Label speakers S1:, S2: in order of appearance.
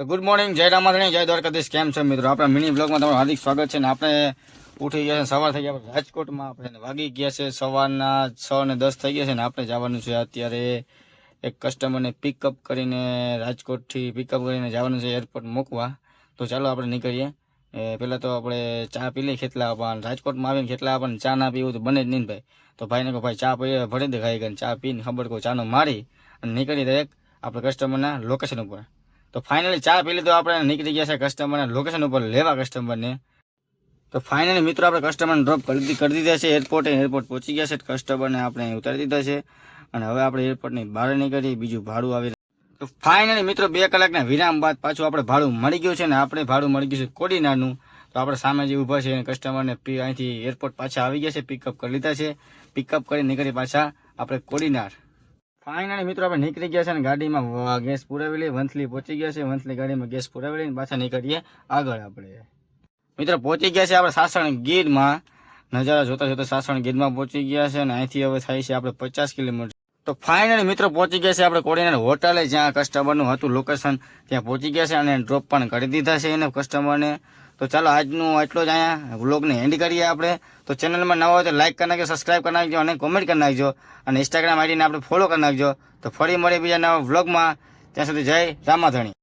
S1: તો good morning, જય રામાધણી, જય દ્વારકાધીશ. કેમ છો મિત્રો? આપણા મિની બ્લોગમાં તમારું હાર્દિક સ્વાગત છે. ને આપણે ઉઠી ગયા છે, સવાર થઈ ગયા રાજકોટમાં. આપણે વાગી ગયા છે સવારના 6:10 થઈ ગયા છે. ને આપણે જવાનું છે અત્યારે એક કસ્ટમરને પિકઅપ કરીને, રાજકોટથી પિકઅપ કરીને જવાનું છે એરપોર્ટ મૂકવા. તો ચાલો આપણે નીકળીએ. પહેલાં તો આપણે ચા પી લઈએ. ખેતલા પણ રાજકોટમાં આવીને ખેતલા આપણને ચા ના પીવું તો બને જ નહીં ભાઈ. તો ભાઈને કહો ભાઈ ચા પી ભરી દે ખાઈ ગઈ. ચા પીને ખબર કહો ચાનો મારી અને નીકળી ડાયરેક્ટ આપણે કસ્ટમરના લોકેશન ઉપર. તો ફાઇનલી ચા પી લીધો, આપણે નીકળી ગયા છે કસ્ટમરના લોકેશન ઉપર લેવા કસ્ટમરને. તો ફાઇનલી મિત્રો આપણે કસ્ટમરને ડ્રોપ કરી દીધા છે એરપોર્ટ પહોંચી ગયા છે. કસ્ટમરને આપણે ઉતારી દીધા છે અને હવે આપણે એરપોર્ટની બહાર નીકળી, બીજું ભાડું આવી. તો ફાઇનલી મિત્રો 2 કલાકના વિરામ બાદ પાછું આપણે ભાડું મળી ગયું છે. ને આપણે ભાડું મળી ગયું છે કોડીનારનું. તો આપણે સામે જે ઊભા છે કસ્ટમરને અહીંથી એરપોર્ટ પાછા આવી ગયા છે, પિકઅપ કરી લીધા છે. પિકઅપ કરી નીકળી પાછા આપણે કોડીનાર. ફાઇનલી મિત્રો આપણે નીકળી ગયા છે ને ગાડીમાં ગેસ પુરાવી લઈએ. વંથલી પહોંચી ગયા છે, વંથલી ગાડીમાં ગેસ પુરાવી લઈને પાછા નીકળીએ આગળ. આપણે મિત્રો પહોંચી ગયા છે આપણે સાસણ ગીરમાં. નજારા જોતા જોતા સાસણ ગીરમાં પહોંચી ગયા છે અને અહીંથી હવે થાય છે આપણે 50 કિલોમીટર. તો ફાઇનલી મિત્રો પહોંચી ગયા છે આપણે કોડીનાર હોટલે, જ્યાં કસ્ટમરનું હતું લોકેશન, ત્યાં પહોંચી ગયા છે અને ડ્રોપ પણ કરી દીધા છે એને કસ્ટમરને. તો ચાલો આજનું આટલો જ અહીંયા વ્લોગને એન્ડ કરીએ આપણે. તો ચેનલમાં નવા હોય તો લાઈક કરી નાખજો, સબસ્ક્રાઈબ કરી નાખજો અને કોમેન્ટ કરી નાખજો અને ઇન્સ્ટાગ્રામ આઈડીને આપણે ફોલો કરી નાખજો. તો ફરી મળીએ બીજા નવા વ્લોગમાં. ત્યાં સુધી જય રામાધણી.